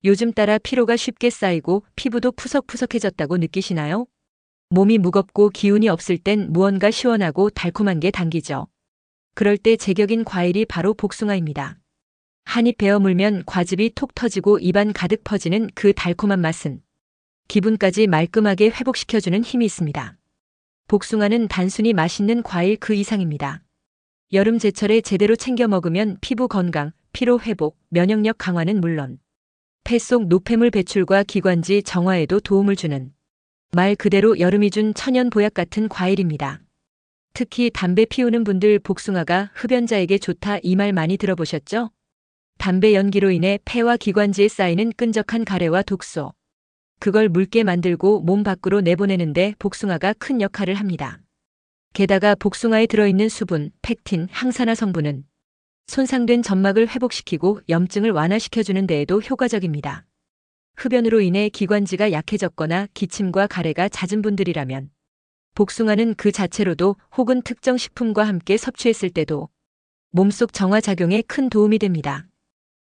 요즘 따라 피로가 쉽게 쌓이고 피부도 푸석푸석해졌다고 느끼시나요? 몸이 무겁고 기운이 없을 땐 무언가 시원하고 달콤한 게 당기죠. 그럴 때 제격인 과일이 바로 복숭아입니다. 한 입 베어 물면 과즙이 톡 터지고 입안 가득 퍼지는 그 달콤한 맛은 기분까지 말끔하게 회복시켜주는 힘이 있습니다. 복숭아는 단순히 맛있는 과일 그 이상입니다. 여름 제철에 제대로 챙겨 먹으면 피부 건강, 피로 회복, 면역력 강화는 물론 폐 속 노폐물 배출과 기관지 정화에도 도움을 주는 말 그대로 여름이 준 천연 보약 같은 과일입니다. 특히 담배 피우는 분들 복숭아가 흡연자에게 좋다 이 말 많이 들어보셨죠? 담배 연기로 인해 폐와 기관지에 쌓이는 끈적한 가래와 독소. 그걸 묽게 만들고 몸 밖으로 내보내는데 복숭아가 큰 역할을 합니다. 게다가 복숭아에 들어있는 수분, 펙틴, 항산화 성분은 손상된 점막을 회복시키고 염증을 완화시켜주는 데에도 효과적입니다. 흡연으로 인해 기관지가 약해졌거나 기침과 가래가 잦은 분들이라면 복숭아는 그 자체로도 혹은 특정 식품과 함께 섭취했을 때도 몸속 정화 작용에 큰 도움이 됩니다.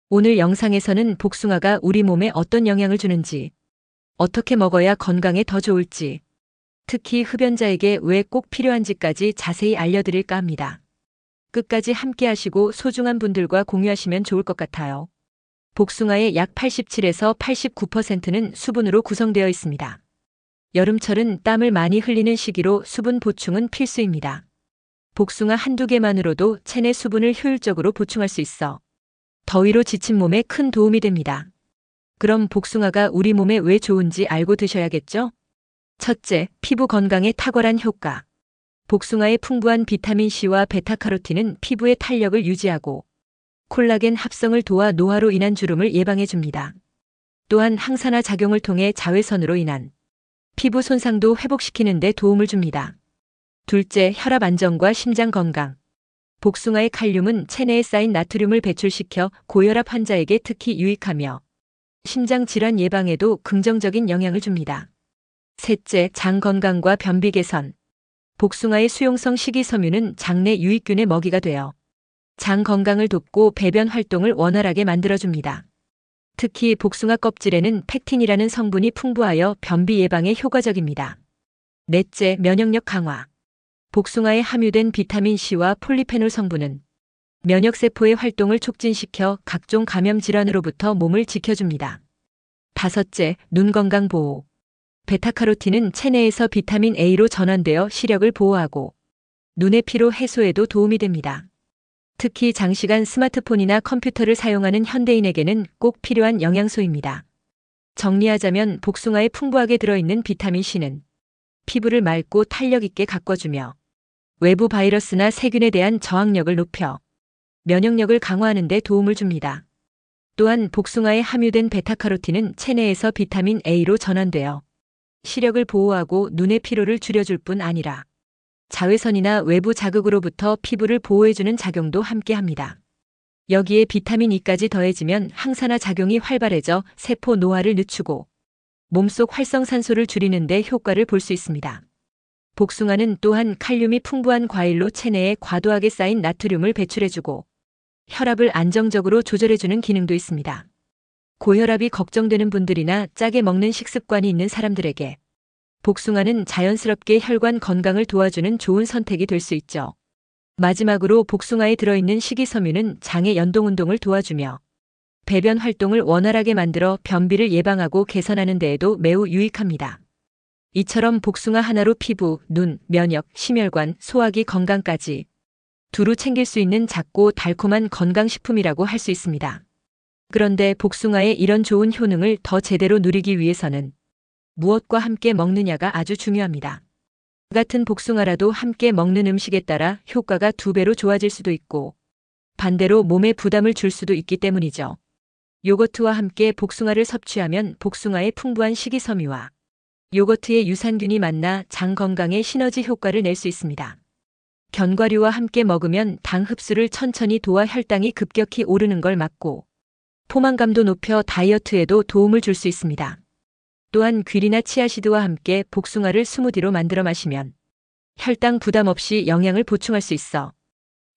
오늘 영상에서는 복숭아가 우리 몸에 어떤 영향을 주는지, 어떻게 먹어야 건강에 더 좋을지, 특히 흡연자에게 왜 꼭 필요한지까지 자세히 알려드릴까 합니다. 끝까지 함께 하시고 소중한 분들과 공유하시면 좋을 것 같아요. 복숭아의 약 87에서 89%는 수분으로 구성되어 있습니다. 여름철은 땀을 많이 흘리는 시기로 수분 보충은 필수입니다. 복숭아 한두 개만으로도 체내 수분을 효율적으로 보충할 수 있어 더위로 지친 몸에 큰 도움이 됩니다. 그럼 복숭아가 우리 몸에 왜 좋은지 알고 드셔야겠죠? 첫째, 피부 건강에 탁월한 효과. 복숭아의 풍부한 비타민C와 베타카로틴은 피부의 탄력을 유지하고 콜라겐 합성을 도와 노화로 인한 주름을 예방해줍니다. 또한 항산화 작용을 통해 자외선으로 인한 피부 손상도 회복시키는 데 도움을 줍니다. 둘째, 혈압 안정과 심장 건강. 복숭아의 칼륨은 체내에 쌓인 나트륨을 배출시켜 고혈압 환자에게 특히 유익하며 심장 질환 예방에도 긍정적인 영향을 줍니다. 셋째, 장 건강과 변비 개선. 복숭아의 수용성 식이섬유는 장내 유익균의 먹이가 되어 장 건강을 돕고 배변 활동을 원활하게 만들어줍니다. 특히 복숭아 껍질에는 펙틴이라는 성분이 풍부하여 변비 예방에 효과적입니다. 넷째, 면역력 강화. 복숭아에 함유된 비타민C와 폴리페놀 성분은 면역세포의 활동을 촉진시켜 각종 감염 질환으로부터 몸을 지켜줍니다. 다섯째, 눈 건강 보호. 베타카로틴은 체내에서 비타민 A로 전환되어 시력을 보호하고 눈의 피로 해소에도 도움이 됩니다. 특히 장시간 스마트폰이나 컴퓨터를 사용하는 현대인에게는 꼭 필요한 영양소입니다. 정리하자면 복숭아에 풍부하게 들어있는 비타민C는 피부를 맑고 탄력 있게 가꿔주며 외부 바이러스나 세균에 대한 저항력을 높여 면역력을 강화하는 데 도움을 줍니다. 또한 복숭아에 함유된 베타카로틴은 체내에서 비타민 A로 전환되어 시력을 보호하고 눈의 피로를 줄여줄 뿐 아니라 자외선이나 외부 자극으로부터 피부를 보호해주는 작용도 함께합니다. 여기에 비타민 E까지 더해지면 항산화 작용이 활발해져 세포 노화를 늦추고 몸속 활성산소를 줄이는 데 효과를 볼 수 있습니다. 복숭아는 또한 칼륨이 풍부한 과일로 체내에 과도하게 쌓인 나트륨을 배출해주고 혈압을 안정적으로 조절해주는 기능도 있습니다. 고혈압이 걱정되는 분들이나 짜게 먹는 식습관이 있는 사람들에게 복숭아는 자연스럽게 혈관 건강을 도와주는 좋은 선택이 될 수 있죠. 마지막으로 복숭아에 들어있는 식이섬유는 장의 연동운동을 도와주며 배변 활동을 원활하게 만들어 변비를 예방하고 개선하는 데에도 매우 유익합니다. 이처럼 복숭아 하나로 피부, 눈, 면역, 심혈관, 소화기 건강까지 두루 챙길 수 있는 작고 달콤한 건강식품이라고 할 수 있습니다. 그런데 복숭아의 이런 좋은 효능을 더 제대로 누리기 위해서는 무엇과 함께 먹느냐가 아주 중요합니다. 같은 복숭아라도 함께 먹는 음식에 따라 효과가 2배로 좋아질 수도 있고 반대로 몸에 부담을 줄 수도 있기 때문이죠. 요거트와 함께 복숭아를 섭취하면 복숭아의 풍부한 식이섬유와 요거트의 유산균이 만나 장 건강에 시너지 효과를 낼 수 있습니다. 견과류와 함께 먹으면 당 흡수를 천천히 도와 혈당이 급격히 오르는 걸 막고 포만감도 높여 다이어트에도 도움을 줄 수 있습니다. 또한 귀리나 치아시드와 함께 복숭아를 스무디로 만들어 마시면 혈당 부담 없이 영양을 보충할 수 있어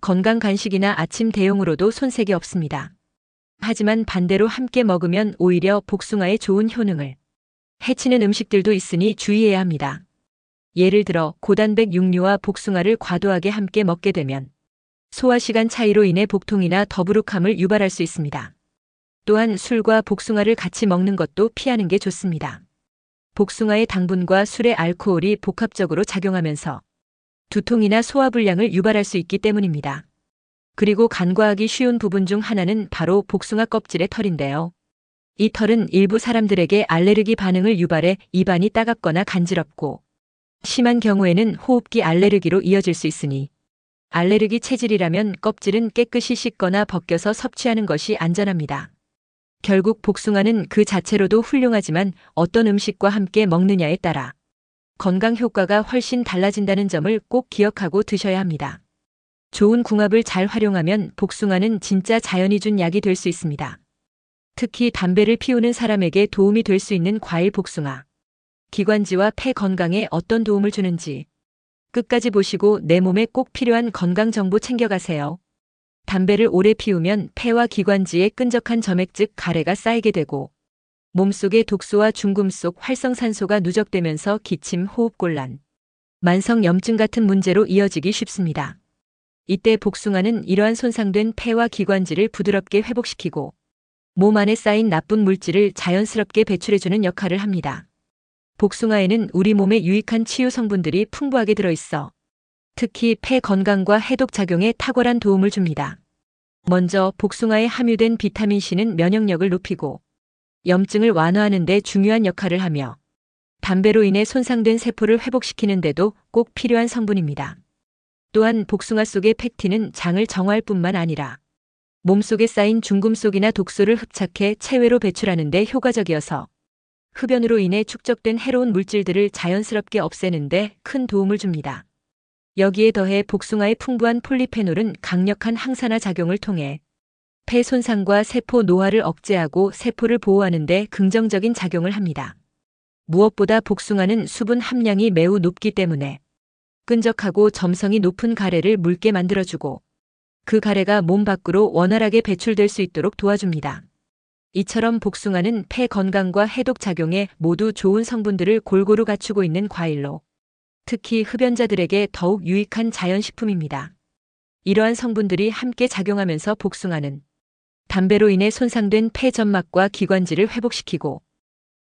건강 간식이나 아침 대용으로도 손색이 없습니다. 하지만 반대로 함께 먹으면 오히려 복숭아의 좋은 효능을 해치는 음식들도 있으니 주의해야 합니다. 예를 들어 고단백 육류와 복숭아를 과도하게 함께 먹게 되면 소화시간 차이로 인해 복통이나 더부룩함을 유발할 수 있습니다. 또한 술과 복숭아를 같이 먹는 것도 피하는 게 좋습니다. 복숭아의 당분과 술의 알코올이 복합적으로 작용하면서 두통이나 소화불량을 유발할 수 있기 때문입니다. 그리고 간과하기 쉬운 부분 중 하나는 바로 복숭아 껍질의 털인데요. 이 털은 일부 사람들에게 알레르기 반응을 유발해 입안이 따갑거나 간지럽고 심한 경우에는 호흡기 알레르기로 이어질 수 있으니 알레르기 체질이라면 껍질은 깨끗이 씻거나 벗겨서 섭취하는 것이 안전합니다. 결국 복숭아는 그 자체로도 훌륭하지만 어떤 음식과 함께 먹느냐에 따라 건강 효과가 훨씬 달라진다는 점을 꼭 기억하고 드셔야 합니다. 좋은 궁합을 잘 활용하면 복숭아는 진짜 자연이 준 약이 될 수 있습니다. 특히 담배를 피우는 사람에게 도움이 될 수 있는 과일 복숭아. 기관지와 폐 건강에 어떤 도움을 주는지 끝까지 보시고 내 몸에 꼭 필요한 건강 정보 챙겨가세요. 담배를 오래 피우면 폐와 기관지에 끈적한 점액 즉 가래가 쌓이게 되고 몸속의 독소와 중금속 활성산소가 누적되면서 기침, 호흡곤란, 만성염증 같은 문제로 이어지기 쉽습니다. 이때 복숭아는 이러한 손상된 폐와 기관지를 부드럽게 회복시키고 몸 안에 쌓인 나쁜 물질을 자연스럽게 배출해주는 역할을 합니다. 복숭아에는 우리 몸에 유익한 치유 성분들이 풍부하게 들어있어 특히 폐 건강과 해독 작용에 탁월한 도움을 줍니다. 먼저 복숭아에 함유된 비타민 C는 면역력을 높이고 염증을 완화하는 데 중요한 역할을 하며 담배로 인해 손상된 세포를 회복시키는 데도 꼭 필요한 성분입니다. 또한 복숭아 속의 팩틴은 장을 정화할 뿐만 아니라 몸속에 쌓인 중금속이나 독소를 흡착해 체외로 배출하는 데 효과적이어서 흡연으로 인해 축적된 해로운 물질들을 자연스럽게 없애는 데 큰 도움을 줍니다. 여기에 더해 복숭아의 풍부한 폴리페놀은 강력한 항산화 작용을 통해 폐 손상과 세포 노화를 억제하고 세포를 보호하는 데 긍정적인 작용을 합니다. 무엇보다 복숭아는 수분 함량이 매우 높기 때문에 끈적하고 점성이 높은 가래를 묽게 만들어주고 그 가래가 몸 밖으로 원활하게 배출될 수 있도록 도와줍니다. 이처럼 복숭아는 폐 건강과 해독 작용에 모두 좋은 성분들을 골고루 갖추고 있는 과일로 특히 흡연자들에게 더욱 유익한 자연식품입니다. 이러한 성분들이 함께 작용하면서 복숭아는 담배로 인해 손상된 폐 점막과 기관지를 회복시키고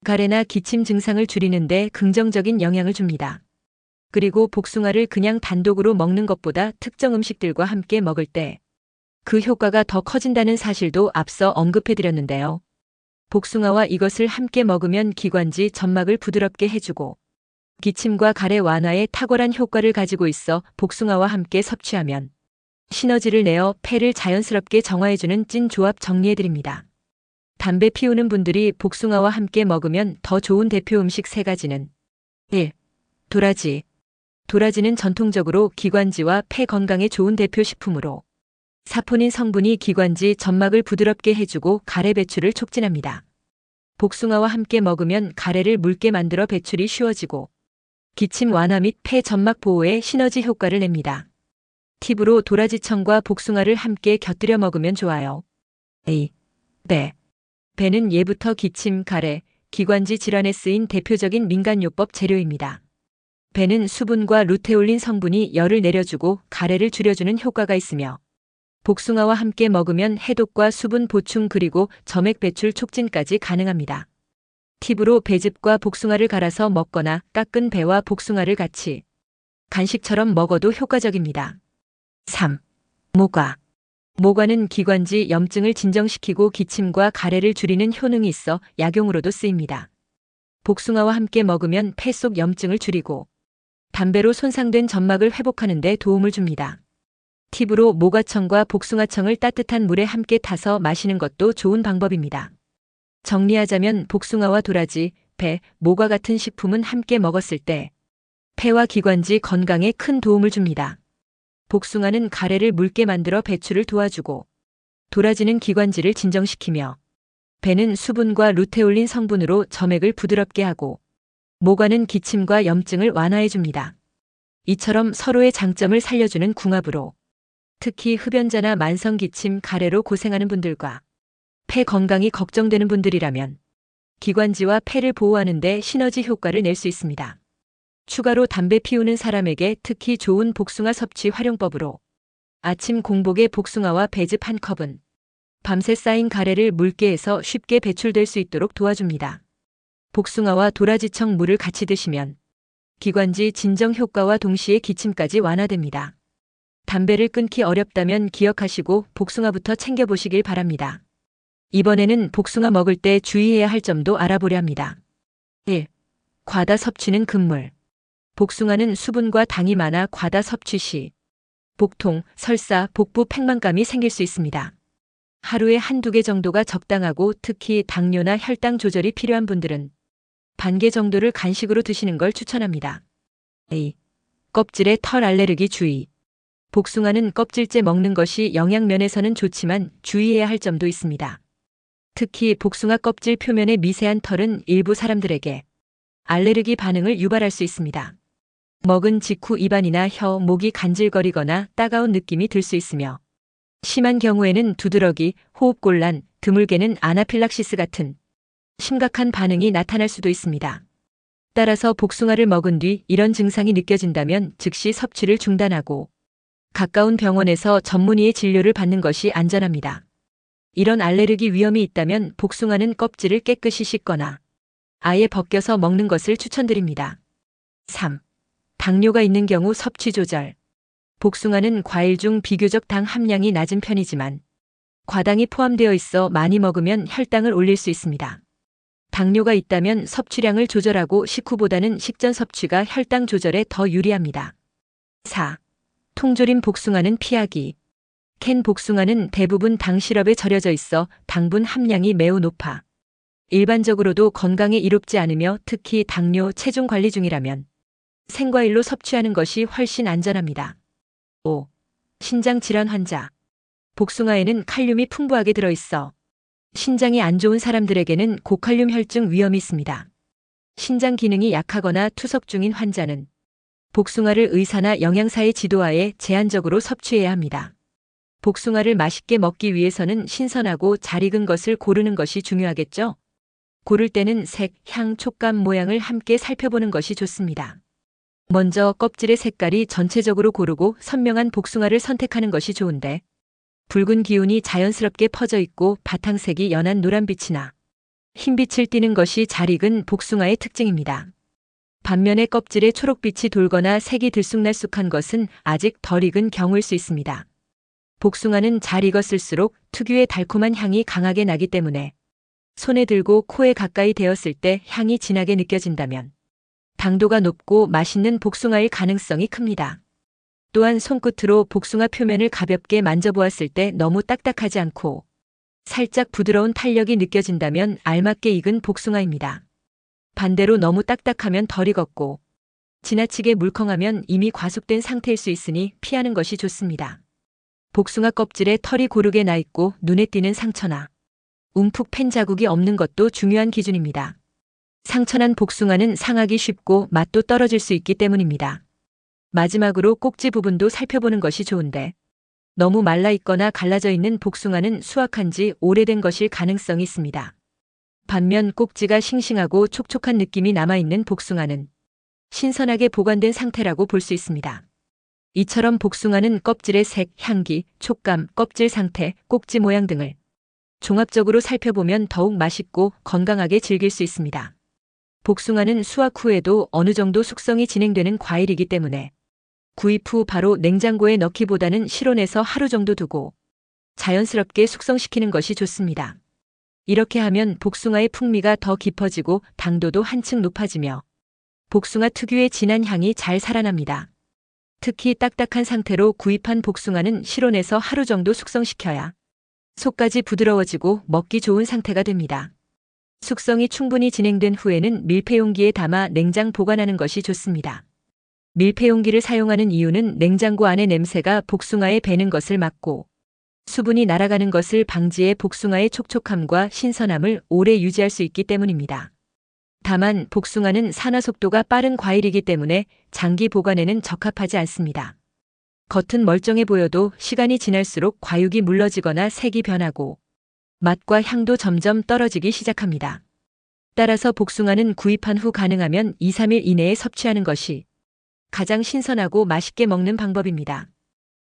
가래나 기침 증상을 줄이는 데 긍정적인 영향을 줍니다. 그리고 복숭아를 그냥 단독으로 먹는 것보다 특정 음식들과 함께 먹을 때 그 효과가 더 커진다는 사실도 앞서 언급해드렸는데요. 복숭아와 이것을 함께 먹으면 기관지 점막을 부드럽게 해주고 기침과 가래 완화에 탁월한 효과를 가지고 있어 복숭아와 함께 섭취하면 시너지를 내어 폐를 자연스럽게 정화해주는 찐 조합 정리해드립니다. 담배 피우는 분들이 복숭아와 함께 먹으면 더 좋은 대표 음식 3가지는 1. 도라지. 도라지는 전통적으로 기관지와 폐 건강에 좋은 대표 식품으로 사포닌 성분이 기관지 점막을 부드럽게 해주고 가래 배출을 촉진합니다. 복숭아와 함께 먹으면 가래를 묽게 만들어 배출이 쉬워지고 기침 완화 및 폐 점막 보호에 시너지 효과를 냅니다. 팁으로 도라지청과 복숭아를 함께 곁들여 먹으면 좋아요. A. 배. 배는 예부터 기침, 가래, 기관지 질환에 쓰인 대표적인 민간요법 재료입니다. 배는 수분과 루테올린 성분이 열을 내려주고 가래를 줄여주는 효과가 있으며 복숭아와 함께 먹으면 해독과 수분 보충 그리고 점액 배출 촉진까지 가능합니다. 팁으로 배즙과 복숭아를 갈아서 먹거나 깎은 배와 복숭아를 같이 간식처럼 먹어도 효과적입니다. 3. 모과. 모과는 기관지 염증을 진정시키고 기침과 가래를 줄이는 효능이 있어 약용으로도 쓰입니다. 복숭아와 함께 먹으면 폐 속 염증을 줄이고 담배로 손상된 점막을 회복하는 데 도움을 줍니다. 팁으로 모과청과 복숭아청을 따뜻한 물에 함께 타서 마시는 것도 좋은 방법입니다. 정리하자면 복숭아와 도라지, 배, 모과 같은 식품은 함께 먹었을 때 폐와 기관지 건강에 큰 도움을 줍니다. 복숭아는 가래를 묽게 만들어 배출을 도와주고 도라지는 기관지를 진정시키며 배는 수분과 루테올린 성분으로 점액을 부드럽게 하고 모과는 기침과 염증을 완화해줍니다. 이처럼 서로의 장점을 살려주는 궁합으로 특히 흡연자나 만성기침, 가래로 고생하는 분들과 폐 건강이 걱정되는 분들이라면 기관지와 폐를 보호하는 데 시너지 효과를 낼 수 있습니다. 추가로 담배 피우는 사람에게 특히 좋은 복숭아 섭취 활용법으로 아침 공복에 복숭아와 배즙 한 컵은 밤새 쌓인 가래를 물개에서 쉽게 배출될 수 있도록 도와줍니다. 복숭아와 도라지청 물을 같이 드시면 기관지 진정 효과와 동시에 기침까지 완화됩니다. 담배를 끊기 어렵다면 기억하시고 복숭아부터 챙겨보시길 바랍니다. 이번에는 복숭아 먹을 때 주의해야 할 점도 알아보려 합니다. 1. 과다 섭취는 금물. 복숭아는 수분과 당이 많아 과다 섭취 시 복통, 설사, 복부 팽만감이 생길 수 있습니다. 하루에 한두 개 정도가 적당하고 특히 당뇨나 혈당 조절이 필요한 분들은 반 개 정도를 간식으로 드시는 걸 추천합니다. A. 껍질에 털 알레르기 주의. 복숭아는 껍질째 먹는 것이 영양면에서는 좋지만 주의해야 할 점도 있습니다. 특히 복숭아 껍질 표면의 미세한 털은 일부 사람들에게 알레르기 반응을 유발할 수 있습니다. 먹은 직후 입안이나 혀, 목이 간질거리거나 따가운 느낌이 들 수 있으며 심한 경우에는 두드러기, 호흡곤란, 드물게는 아나필락시스 같은 심각한 반응이 나타날 수도 있습니다. 따라서 복숭아를 먹은 뒤 이런 증상이 느껴진다면 즉시 섭취를 중단하고 가까운 병원에서 전문의의 진료를 받는 것이 안전합니다. 이런 알레르기 위험이 있다면 복숭아는 껍질을 깨끗이 씻거나 아예 벗겨서 먹는 것을 추천드립니다. 3. 당뇨가 있는 경우 섭취 조절. 복숭아는 과일 중 비교적 당 함량이 낮은 편이지만 과당이 포함되어 있어 많이 먹으면 혈당을 올릴 수 있습니다. 당뇨가 있다면 섭취량을 조절하고 식후보다는 식전 섭취가 혈당 조절에 더 유리합니다. 4. 통조림 복숭아는 피하기. 캔 복숭아는 대부분 당 시럽에 절여져 있어 당분 함량이 매우 높아 일반적으로도 건강에 이롭지 않으며 특히 당뇨, 체중 관리 중이라면 생과일로 섭취하는 것이 훨씬 안전합니다. 5. 신장 질환 환자. 복숭아에는 칼륨이 풍부하게 들어있어 신장이 안 좋은 사람들에게는 고칼륨 혈증 위험이 있습니다. 신장 기능이 약하거나 투석 중인 환자는 복숭아를 의사나 영양사의 지도하에 제한적으로 섭취해야 합니다. 복숭아를 맛있게 먹기 위해서는 신선하고 잘 익은 것을 고르는 것이 중요하겠죠? 고를 때는 색, 향, 촉감, 모양을 함께 살펴보는 것이 좋습니다. 먼저 껍질의 색깔이 전체적으로 고르고 선명한 복숭아를 선택하는 것이 좋은데 붉은 기운이 자연스럽게 퍼져 있고 바탕색이 연한 노란빛이 나 흰빛을 띠는 것이 잘 익은 복숭아의 특징입니다. 반면에 껍질에 초록빛이 돌거나 색이 들쑥날쑥한 것은 아직 덜 익은 경우일 수 있습니다. 복숭아는 잘 익었을수록 특유의 달콤한 향이 강하게 나기 때문에 손에 들고 코에 가까이 대었을 때 향이 진하게 느껴진다면 당도가 높고 맛있는 복숭아일 가능성이 큽니다. 또한 손끝으로 복숭아 표면을 가볍게 만져보았을 때 너무 딱딱하지 않고 살짝 부드러운 탄력이 느껴진다면 알맞게 익은 복숭아입니다. 반대로 너무 딱딱하면 덜 익었고 지나치게 물컹하면 이미 과숙된 상태일 수 있으니 피하는 것이 좋습니다. 복숭아 껍질에 털이 고르게 나 있고 눈에 띄는 상처나 움푹 팬 자국이 없는 것도 중요한 기준입니다. 상처난 복숭아는 상하기 쉽고 맛도 떨어질 수 있기 때문입니다. 마지막으로 꼭지 부분도 살펴보는 것이 좋은데 너무 말라 있거나 갈라져 있는 복숭아는 수확한 지 오래된 것일 가능성이 있습니다. 반면 꼭지가 싱싱하고 촉촉한 느낌이 남아있는 복숭아는 신선하게 보관된 상태라고 볼 수 있습니다. 이처럼 복숭아는 껍질의 색, 향기, 촉감, 껍질 상태, 꼭지 모양 등을 종합적으로 살펴보면 더욱 맛있고 건강하게 즐길 수 있습니다. 복숭아는 수확 후에도 어느 정도 숙성이 진행되는 과일이기 때문에 구입 후 바로 냉장고에 넣기보다는 실온에서 하루 정도 두고 자연스럽게 숙성시키는 것이 좋습니다. 이렇게 하면 복숭아의 풍미가 더 깊어지고 당도도 한층 높아지며 복숭아 특유의 진한 향이 잘 살아납니다. 특히 딱딱한 상태로 구입한 복숭아는 실온에서 하루 정도 숙성시켜야 속까지 부드러워지고 먹기 좋은 상태가 됩니다. 숙성이 충분히 진행된 후에는 밀폐용기에 담아 냉장 보관하는 것이 좋습니다. 밀폐용기를 사용하는 이유는 냉장고 안의 냄새가 복숭아에 배는 것을 막고 수분이 날아가는 것을 방지해 복숭아의 촉촉함과 신선함을 오래 유지할 수 있기 때문입니다. 다만 복숭아는 산화 속도가 빠른 과일이기 때문에 장기 보관에는 적합하지 않습니다. 겉은 멀쩡해 보여도 시간이 지날수록 과육이 물러지거나 색이 변하고 맛과 향도 점점 떨어지기 시작합니다. 따라서 복숭아는 구입한 후 가능하면 2, 3일 이내에 섭취하는 것이 가장 신선하고 맛있게 먹는 방법입니다.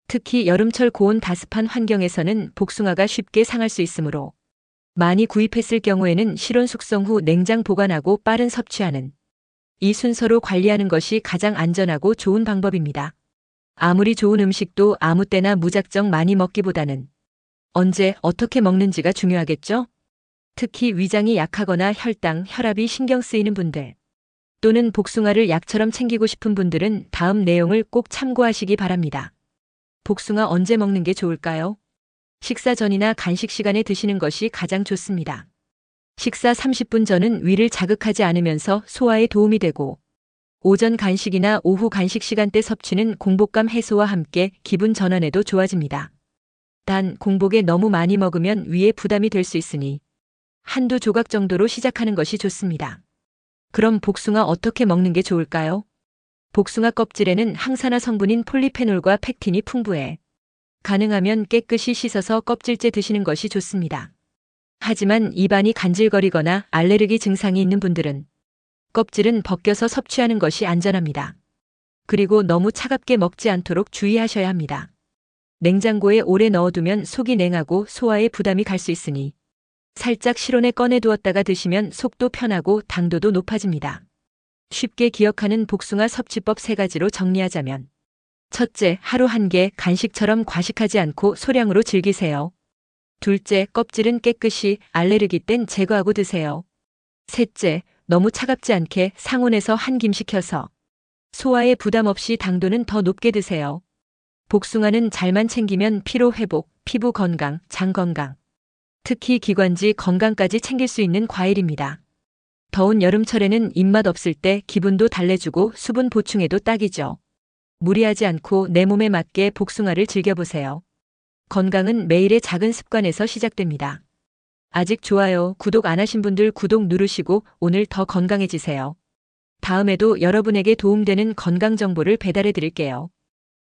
특히 여름철 고온 다습한 환경에서는 복숭아가 쉽게 상할 수 있으므로 많이 구입했을 경우에는 실온 숙성 후 냉장 보관하고 빠른 섭취하는 이 순서로 관리하는 것이 가장 안전하고 좋은 방법입니다. 아무리 좋은 음식도 아무 때나 무작정 많이 먹기보다는 언제 어떻게 먹는지가 중요하겠죠? 특히 위장이 약하거나 혈당, 혈압이 신경 쓰이는 분들 또는 복숭아를 약처럼 챙기고 싶은 분들은 다음 내용을 꼭 참고하시기 바랍니다. 복숭아 언제 먹는 게 좋을까요? 식사 전이나 간식 시간에 드시는 것이 가장 좋습니다. 식사 30분 전은 위를 자극하지 않으면서 소화에 도움이 되고 오전 간식이나 오후 간식 시간대 섭취는 공복감 해소와 함께 기분 전환에도 좋아집니다. 단 공복에 너무 많이 먹으면 위에 부담이 될 수 있으니 한두 조각 정도로 시작하는 것이 좋습니다. 그럼 복숭아 어떻게 먹는 게 좋을까요? 복숭아 껍질에는 항산화 성분인 폴리페놀과 팩틴이 풍부해 가능하면 깨끗이 씻어서 껍질째 드시는 것이 좋습니다. 하지만 입안이 간질거리거나 알레르기 증상이 있는 분들은 껍질은 벗겨서 섭취하는 것이 안전합니다. 그리고 너무 차갑게 먹지 않도록 주의하셔야 합니다. 냉장고에 오래 넣어두면 속이 냉하고 소화에 부담이 갈 수 있으니 살짝 실온에 꺼내두었다가 드시면 속도 편하고 당도도 높아집니다. 쉽게 기억하는 복숭아 섭취법 3가지로 정리하자면 첫째, 하루 1개 간식처럼 과식하지 않고 소량으로 즐기세요. 둘째, 껍질은 깨끗이 알레르기 땐 제거하고 드세요. 셋째, 너무 차갑지 않게 상온에서 한 김식혀서 소화에 부담 없이 당도는 더 높게 드세요. 복숭아는 잘만 챙기면 피로 회복, 피부 건강, 장 건강, 특히 기관지 건강까지 챙길 수 있는 과일입니다. 더운 여름철에는 입맛 없을 때 기분도 달래주고 수분 보충에도 딱이죠. 무리하지 않고 내 몸에 맞게 복숭아를 즐겨보세요. 건강은 매일의 작은 습관에서 시작됩니다. 아직 좋아요, 구독 안 하신 분들 구독 누르시고 오늘 더 건강해지세요. 다음에도 여러분에게 도움되는 건강 정보를 배달해 드릴게요.